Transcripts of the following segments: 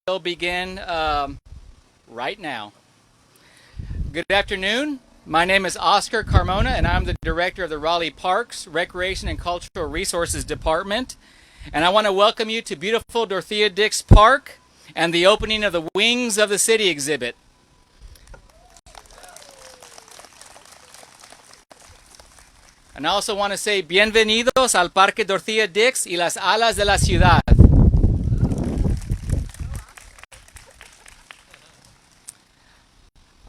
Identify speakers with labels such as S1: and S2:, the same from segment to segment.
S1: will begin right now. Good afternoon. My name is Oscar Carmona, and I'm the director of the Raleigh Parks, Recreation, and Cultural Resources Department. And I want to welcome you to beautiful Dorothea Dix Park and the opening of the Wings of the City exhibit. And I also want to say bienvenidos al Parque Dorothea Dix y las alas de la ciudad.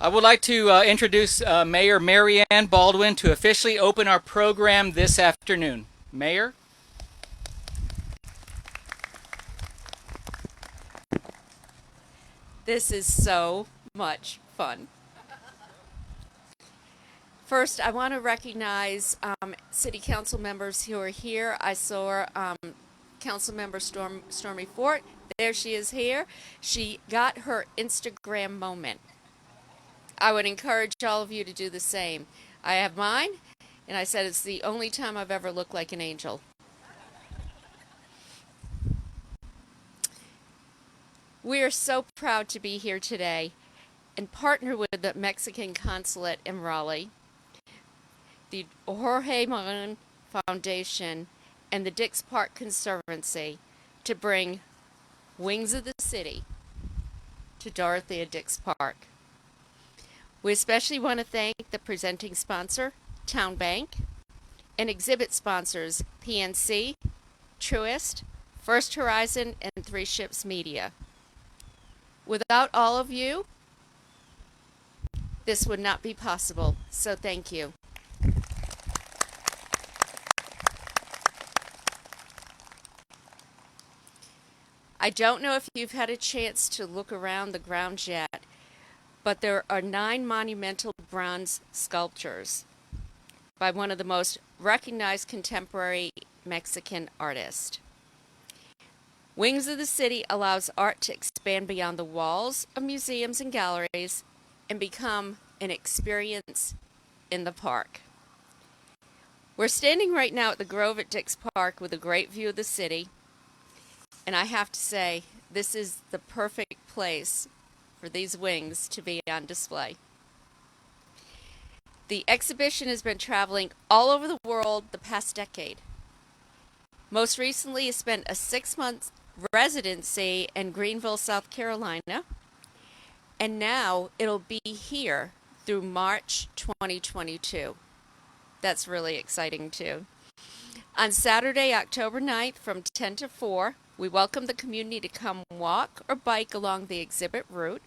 S1: I would like to introduce Mayor Mary Ann Baldwin to officially open our program this afternoon. Mayor?
S2: This is so much fun. First, I want to recognize City Council members who are here. I saw Council Member Stormy Fort. There she is here. She got her Instagram moment. I would encourage all of you to do the same. I have mine, and I said it's the only time I've ever looked like an angel. We are so proud to be here today and partner with the Mexican Consulate in Raleigh, the Jorge Foundation, and the Dix Park Conservancy to bring Wings of the City to Dorothea Dix Park. We especially want to thank the presenting sponsor, Town Bank, and exhibit sponsors, PNC, Truist, First Horizon, and Three Ships Media. Without all of you, this would not be possible, so thank you. I don't know if you've had a chance to look around the grounds yet, but there are 9 monumental bronze sculptures by one of the most recognized contemporary Mexican artists. Wings of the City allows art to expand beyond the walls of museums and galleries and become an experience in the park. We're standing right now at the Grove at Dix Park with a great view of the city, and I have to say, this is the perfect place for these wings to be on display. The exhibition has been traveling all over the world the past decade. Most recently, it spent a 6-month residency in Greenville, South Carolina, and now it'll be here through March 2022. That's really exciting too. On Saturday, October 9th from 10 to 4, we welcome the community to come walk or bike along the exhibit route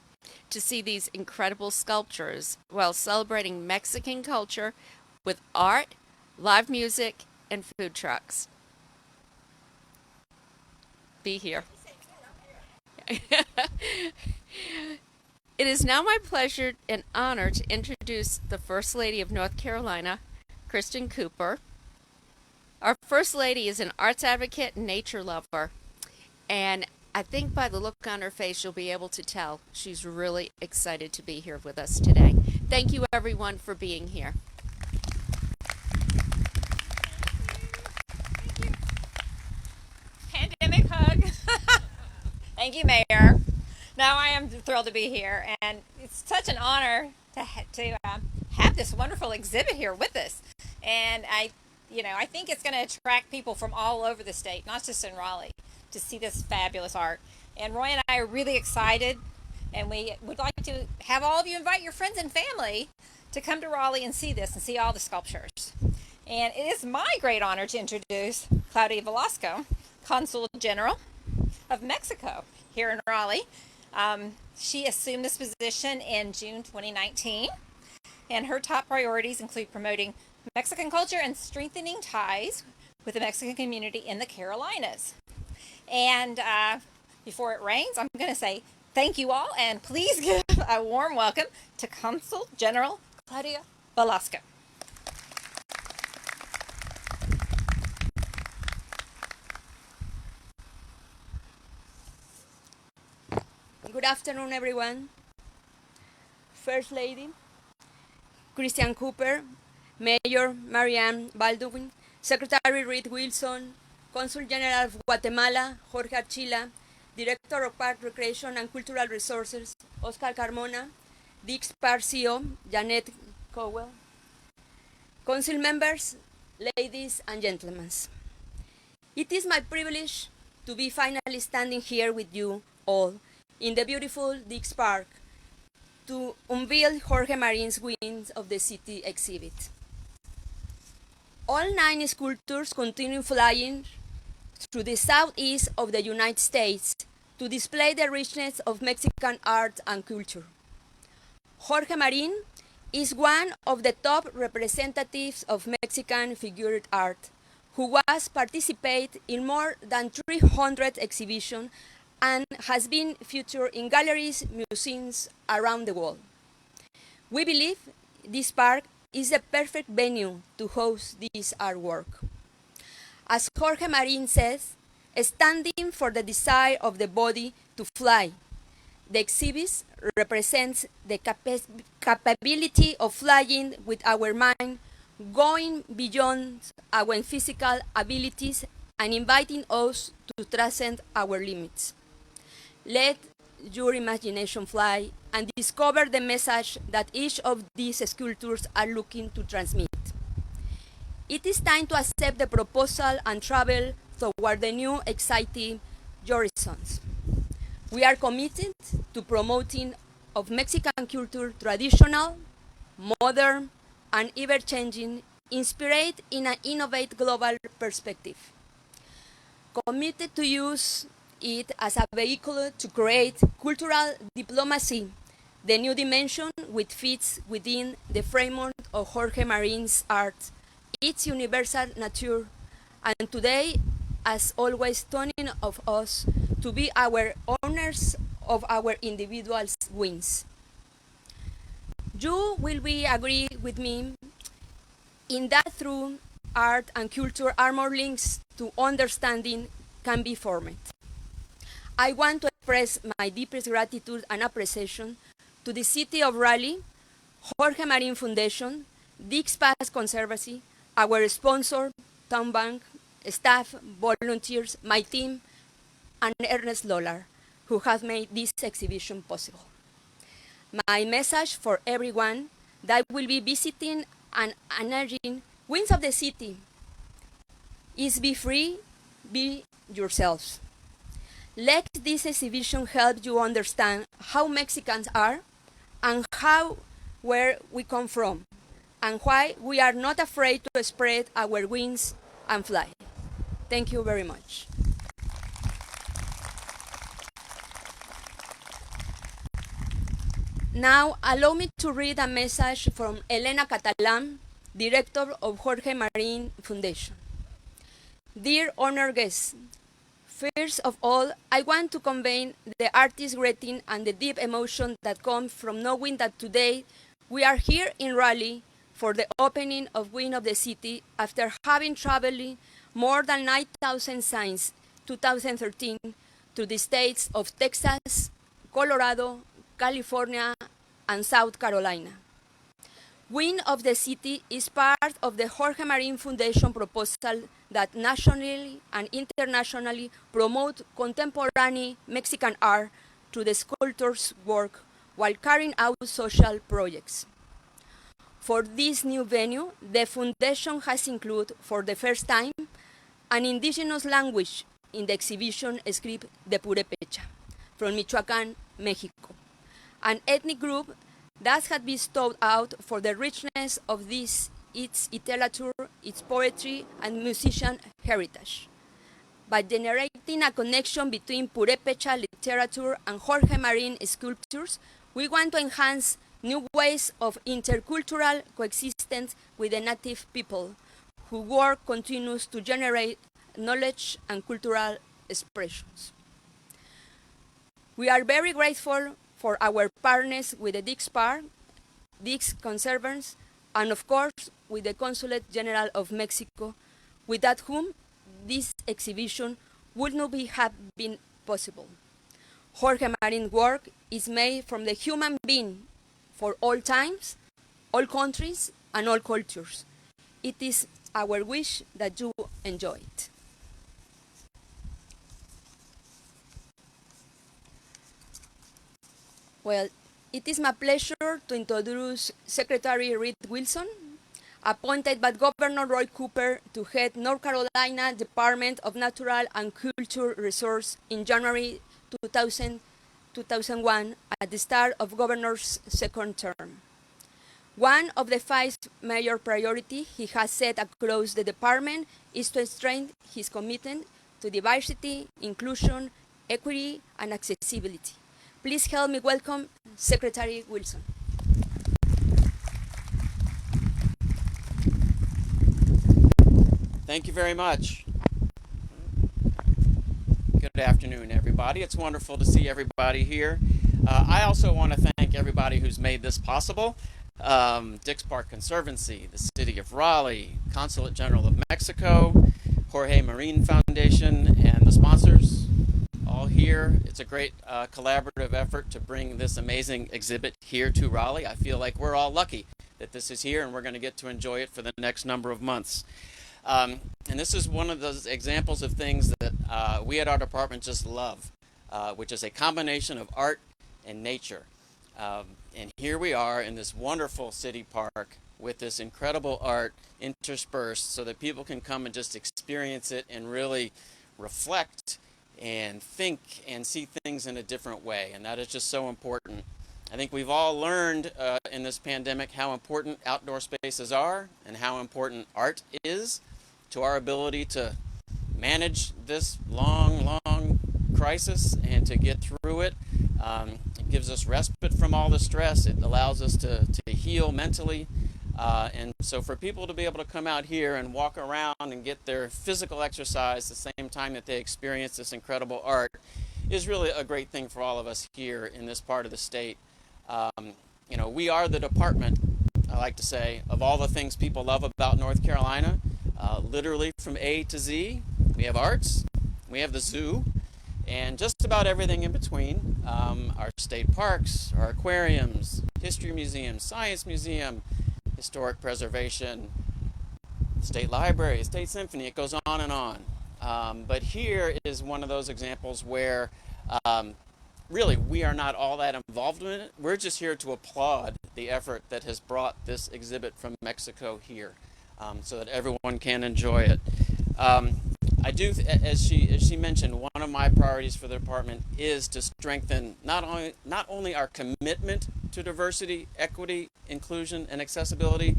S2: to see these incredible sculptures while celebrating Mexican culture with art, live music, and food trucks. Be here. It is now my pleasure and honor to introduce the First Lady of North Carolina, Kristen Cooper. Our First Lady is an arts advocate and nature lover, and I think by the look on her face you'll be able to tell she's really excited to be here with us today. Thank you everyone for being here.
S3: Pandemic hug. Thank you, Mayor. Now I am thrilled to be here, and it's such an honor to have this wonderful exhibit here with us. And I think it's going to attract people from all over the state, not just in Raleigh, to see this fabulous art. And Roy and I are really excited, and we would like to have all of you invite your friends and family to come to Raleigh and see this and see all the sculptures. And it is my great honor to introduce Claudia Velasco, Consul General of Mexico here in Raleigh. She assumed this position in June 2019, and her top priorities include promoting Mexican culture and strengthening ties with the Mexican community in the Carolinas. And before it rains, I'm going to say thank you all, and please give a warm welcome to Consul General Claudia Velasco.
S4: Good afternoon, everyone. First Lady, Christian Cooper, Mayor Mary Ann Baldwin, Secretary Reed Wilson, Consul General of Guatemala, Jorge, Director of Park Recreation and Cultural Resources, Oscar Carmona, Dix Park CEO, Janet Cowell, Council members, ladies and gentlemen. It is my privilege to be finally standing here with you all in the beautiful Dix Park to unveil Jorge Marin's Winds of the City exhibit. All 9 sculptures continue flying through the southeast of the United States to display the richness of Mexican art and culture. Jorge Marin is one of the top representatives of Mexican figured art, who was participated in more than 300 exhibitions and has been featured in galleries, museums around the world. We believe this park is the perfect venue to host this artwork. As Jorge Marin says, standing for the desire of the body to fly, the exhibit represents the capability of flying with our mind, going beyond our physical abilities and inviting us to transcend our limits. Let your imagination fly and discover the message that each of these sculptures are looking to transmit. It is time to accept the proposal and travel toward the new exciting horizons. We are committed to promoting of Mexican culture traditional, modern, and ever-changing, inspired in an innovative global perspective. Committed to use it as a vehicle to create cultural diplomacy, the new dimension which fits within the framework of Jorge Marin's art, its universal nature, and today, as always, turning of us to be our owners of our individual wins. You will be agree with me in that through art and culture are more links to understanding can be formed. I want to express my deepest gratitude and appreciation to the City of Raleigh, Jorge Marin Foundation, Dix Pass Conservancy, our sponsor, Town Bank, staff, volunteers, my team, and Ernest Lollar, who have made this exhibition possible. My message for everyone that will be visiting and energizing Winds of the City is be free, be yourselves. Let this exhibition help you understand how Mexicans are and where we come from and why we are not afraid to spread our wings and fly. Thank you very much. Now, allow me to read a message from Elena Catalan, Director of Jorge Marin Foundation. Dear honored guests, first of all, I want to convey the artist's greeting and the deep emotion that comes from knowing that today we are here in Raleigh for the opening of Wind of the City after having traveled more than 9,000 since 2013 to the states of Texas, Colorado, California, and South Carolina. Wind of the City is part of the Jorge Marin Foundation proposal that nationally and internationally promote contemporary Mexican art through the sculptor's work while carrying out social projects. For this new venue, the foundation has included, for the first time, an indigenous language in the exhibition script de Purépecha, from Michoacán, Mexico, an ethnic group that had been sought out for the richness of its literature, its poetry, and musician heritage. By generating a connection between Purépecha literature and Jorge Marin sculptures, we want to enhance new ways of intercultural coexistence with the native people, whose work continues to generate knowledge and cultural expressions. We are very grateful for our partners with the Dix Park, Dix Conservancy, and of course with the Consulate General of Mexico, without whom this exhibition would not have been possible. Jorge Marin's work is made from the human being for all times, all countries, and all cultures. It is our wish that you enjoy it. Well, it is my pleasure to introduce Secretary Reed Wilson, appointed by Governor Roy Cooper to head North Carolina Department of Natural and Cultural Resources in January 2001 at the start of Governor's second term. One of the 5 major priorities he has set across the department is to strengthen his commitment to diversity, inclusion, equity, and accessibility. Please help me welcome Secretary Wilson.
S5: Thank you very much. Good afternoon, everybody. It's wonderful to see everybody here. I also want to thank everybody who's made this possible. Dix Park Conservancy, the City of Raleigh, Consulate General of Mexico, Jorge Marine Foundation, and the sponsors all here. It's a great collaborative effort to bring this amazing exhibit here to Raleigh. I feel like we're all lucky that this is here and we're going to get to enjoy it for the next number of months. And this is one of those examples of things that we at our department just love, which is a combination of art and nature. And here we are in this wonderful city park with this incredible art interspersed so that people can come and just experience it and really reflect and think and see things in a different way. And that is just so important. I think we've all learned in this pandemic how important outdoor spaces are and how important art is to our ability to manage this long crisis and to get through it. It gives us respite from all the stress. It allows us to heal mentally. And so for people to be able to come out here and walk around and get their physical exercise the same time that they experience this incredible art is really a great thing for all of us here in this part of the state. You know, we are the department, I like to say, of all the things people love about North Carolina, literally from A to Z. We have arts, we have the zoo, and just about everything in between. Our state parks, our aquariums, history museum, science museum, historic preservation, state library, state symphony, it goes on and on. But here is one of those examples where really we are not all that involved in it. We're just here to applaud the effort that has brought this exhibit from Mexico here so that everyone can enjoy it. I do, as she mentioned, one of my priorities for the department is to strengthen not only our commitment to diversity, equity, inclusion, and accessibility,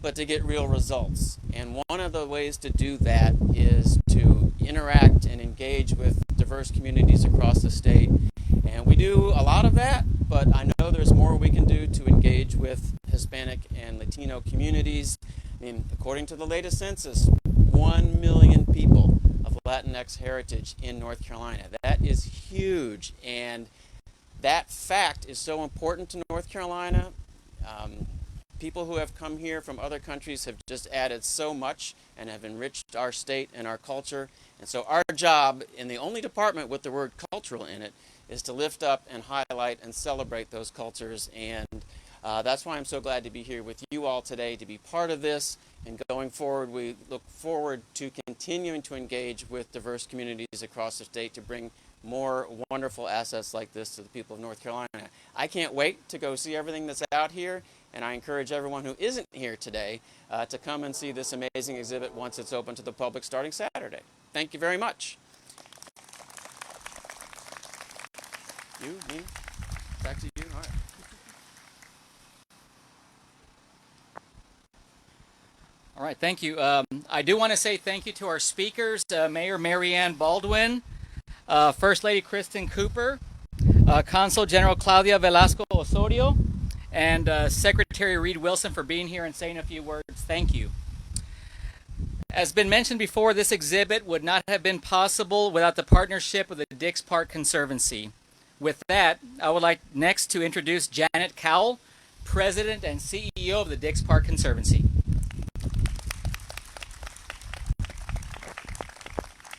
S5: but to get real results. And one of the ways to do that is to interact and engage with diverse communities across the state. And we do a lot of that, but I know there's more we can do to engage with Hispanic and Latino communities. I mean, according to the latest census, 1 million people of Latinx heritage in North Carolina. That is huge, and that fact is so important to North Carolina. People who have come here from other countries have just added so much and have enriched our state and our culture. And so our job, in the only department with the word cultural in it, is to lift up and highlight and celebrate those cultures. And that's why I'm so glad to be here with you all today to be part of this. And going forward, we look forward to continuing to engage with diverse communities across the state to bring more wonderful assets like this to the people of North Carolina. I can't wait to go see everything that's out here, and I encourage everyone who isn't here today to come and see this amazing exhibit once it's open to the public starting Saturday. Thank you very much. You, me, back to you. All right.
S1: All right, thank you. I do want to say thank you to our speakers, Mayor Mary Ann Baldwin, First Lady Kristen Cooper, Consul General Claudia Velasco Osorio, and Secretary Reed Wilson for being here and saying a few words. Thank you. As been mentioned before, this exhibit would not have been possible without the partnership with the Dix Park Conservancy. With that, I would like next to introduce Janet Cowell, President and CEO of the Dix Park Conservancy.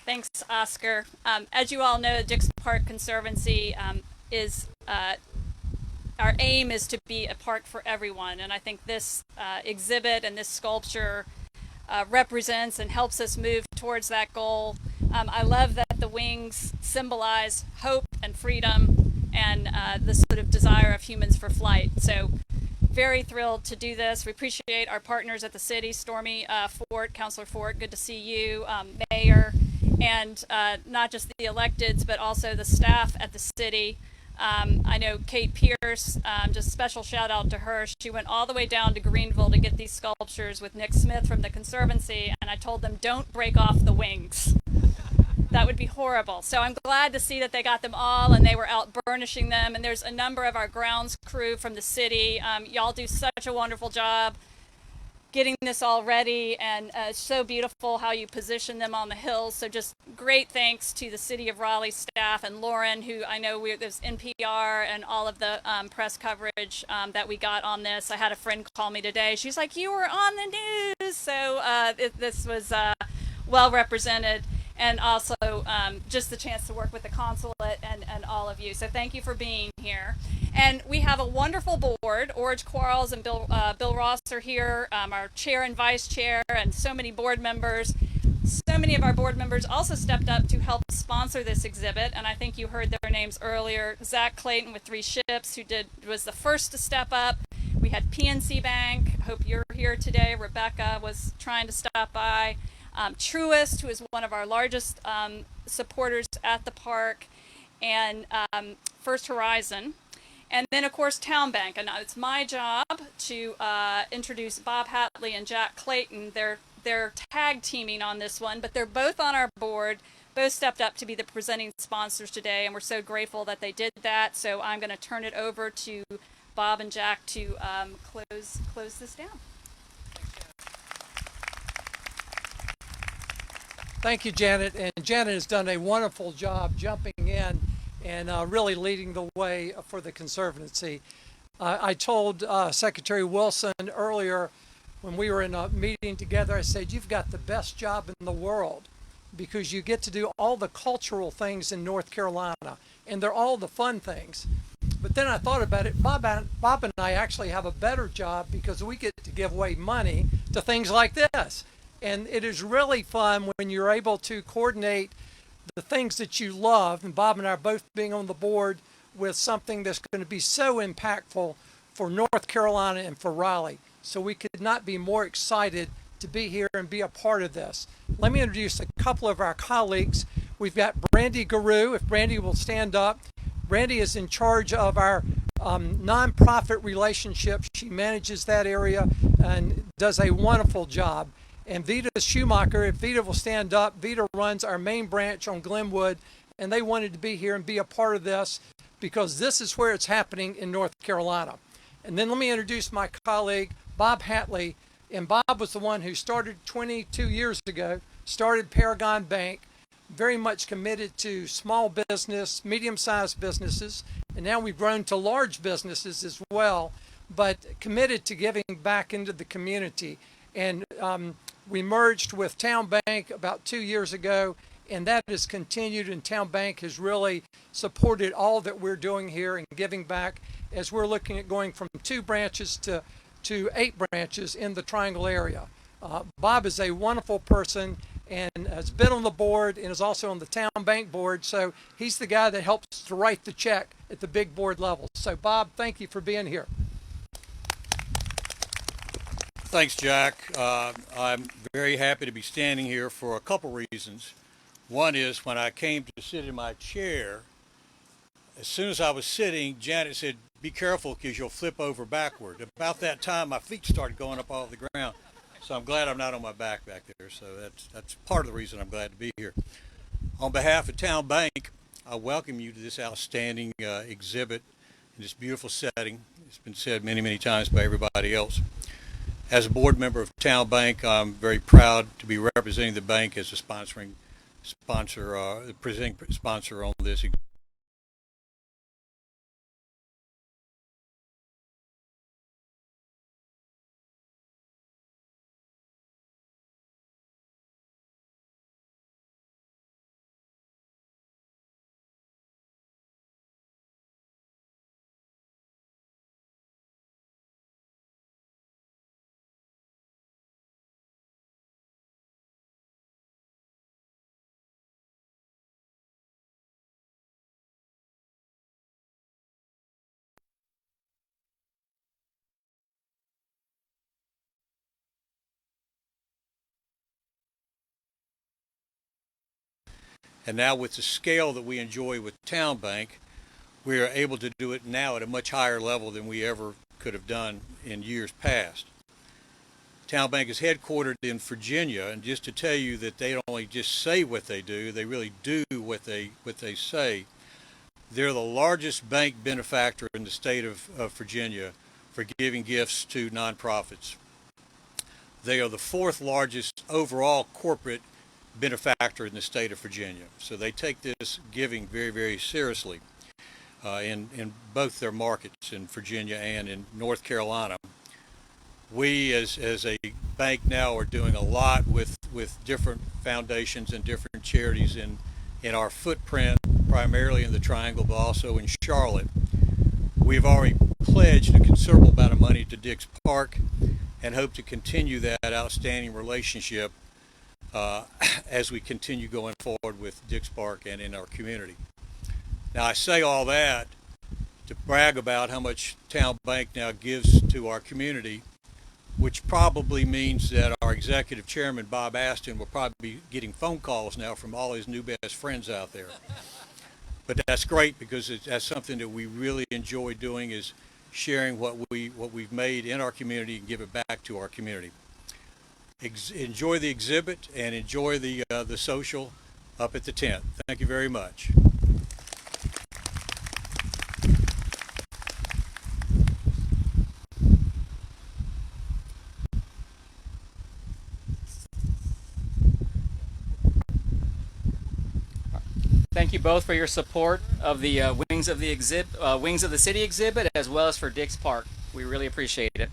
S6: Thanks, Oscar. As you all know, the Dix Park Conservancy our aim is to be a park for everyone, and I think this exhibit and this sculpture represents and helps us move towards that goal. I love that the wings symbolize hope and freedom, and the sort of desire of humans for flight. So very thrilled to do this. We appreciate our partners at the city, Stormy Fort, Councilor Fort, good to see you, Mayor, and not just the electeds, but also the staff at the city. I know Kate Pierce, just special shout out to her. She went all the way down to Greenville to get these sculptures with Nick Smith from the Conservancy, and I told them, don't break off the wings. That would be horrible. So I'm glad to see that they got them all and they were out burnishing them. And there's a number of our grounds crew from the city. Y'all do such a wonderful job getting this all ready, and it's so beautiful how you position them on the hills. So just great thanks to the City of Raleigh staff and Lauren, who I know there's NPR and all of the press coverage that we got on this. I had a friend call me today. She's like, you were on the news. So this was well represented. And also just the chance to work with the consulate and all of you. So thank you for being here. And we have a wonderful board. Orge Quarles and Bill Ross are here, our chair and vice chair, and so many board members. So many of our board members also stepped up to help sponsor this exhibit, and I think you heard their names earlier. Zach Clayton with 3 Ships, who was the first to step up. We had PNC Bank. Hope you're here today. Rebecca was trying to stop by. Truist, who is one of our largest supporters at the park, and First Horizon. And then, of course, Town Bank. And it's my job to introduce Bob Hatley and Jack Clayton. They're tag teaming on this one, but they're both on our board. Both stepped up to be the presenting sponsors today, and we're so grateful that they did that. So I'm going to turn it over to Bob and Jack to close this down.
S7: Thank you, Janet. And Janet has done a wonderful job jumping in and really leading the way for the Conservancy. I told Secretary Wilson earlier when we were in a meeting together, I said, you've got the best job in the world because you get to do all the cultural things in North Carolina, and they're all the fun things. But then I thought about it. Bob and I actually have a better job because we get to give away money to things like this. And it is really fun when you're able to coordinate the things that you love, and Bob and I are both being on the board with something that's going to be so impactful for North Carolina and for Raleigh. So we could not be more excited to be here and be a part of this. Let me introduce a couple of our colleagues. We've got Brandy Guru, if Brandy will stand up. Brandy is in charge of our nonprofit relationships. She manages that area and does a wonderful job. And Vita Schumacher, if Vita will stand up, Vita runs our main branch on Glenwood, and they wanted to be here and be a part of this because this is where it's happening in North Carolina. And then let me introduce my colleague, Bob Hatley. And Bob was the one who started 22 years ago, started Paragon Bank, very much committed to small business, medium-sized businesses, and now we've grown to large businesses as well, but committed to giving back into the community. And we merged with Town Bank about 2 years ago, and that has continued, and Town Bank has really supported all that we're doing here and giving back as we're looking at going from 2 branches to 8 branches in the Triangle area. Bob is a wonderful person and has been on the board and is also on the Town Bank board, so he's the guy that helps to write the check at the big board level. So Bob, thank you for being here.
S8: Thanks, Jack. I'm very happy to be standing here for a couple reasons. One is when I came to sit in my chair, as soon as I was sitting, Janet said, be careful because you'll flip over backward. About that time, my feet started going up off the ground. So I'm glad I'm not on my back there. So that's part of the reason I'm glad to be here. On behalf of Town Bank, I welcome you to this outstanding exhibit in this beautiful setting. It's been said many, many times by everybody else. As a board member of Town Bank, I'm very proud to be representing the bank as a presenting sponsor on this exhibit. And now with the scale that we enjoy with Town Bank, we are able to do it now at a much higher level than we ever could have done in years past. Town Bank is headquartered in Virginia, and just to tell you that they don't only just say what they do, they really do what they say. They're the largest bank benefactor in the state of Virginia for giving gifts to nonprofits. They are the fourth largest overall corporate benefactor in the state of Virginia. So they take this giving very, very seriously in both their markets, in Virginia and in North Carolina. We as a bank now are doing a lot with different foundations and different charities in our footprint, primarily in the Triangle, but also in Charlotte. We've already pledged a considerable amount of money to Dix Park and hope to continue that outstanding relationship as we continue going forward with Dix Park and in our community. Now, I say all that to brag about how much Town Bank now gives to our community, which probably means that our executive chairman, Bob Aston, will probably be getting phone calls now from all his new best friends out there. But that's great, because that's something that we really enjoy doing, is sharing what we've made in our community and give it back to our community. Enjoy the exhibit and enjoy the social up at the tent. Thank you very much.
S1: Thank you both for your support of the Wings of the City exhibit, as well as for Dix Park. We really appreciate it.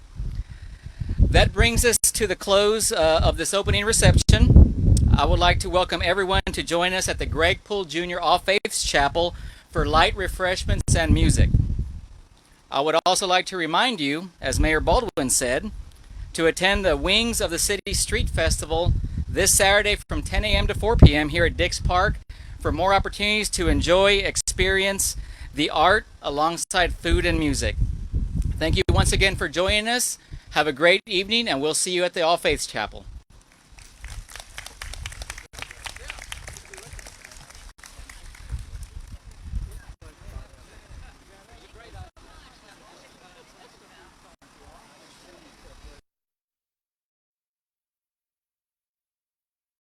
S1: That brings us to the close of this opening reception. I would like to welcome everyone to join us at the Greg Poole Jr. All Faiths Chapel for light refreshments and music. I would also like to remind you, as Mayor Baldwin said, to attend the Wings of the City Street Festival this Saturday from 10 a.m. to 4 p.m. here at Dix Park, for more opportunities to enjoy, experience the art alongside food and music. Thank you once again for joining us. Have a great evening, and we'll see you at the All Faiths Chapel.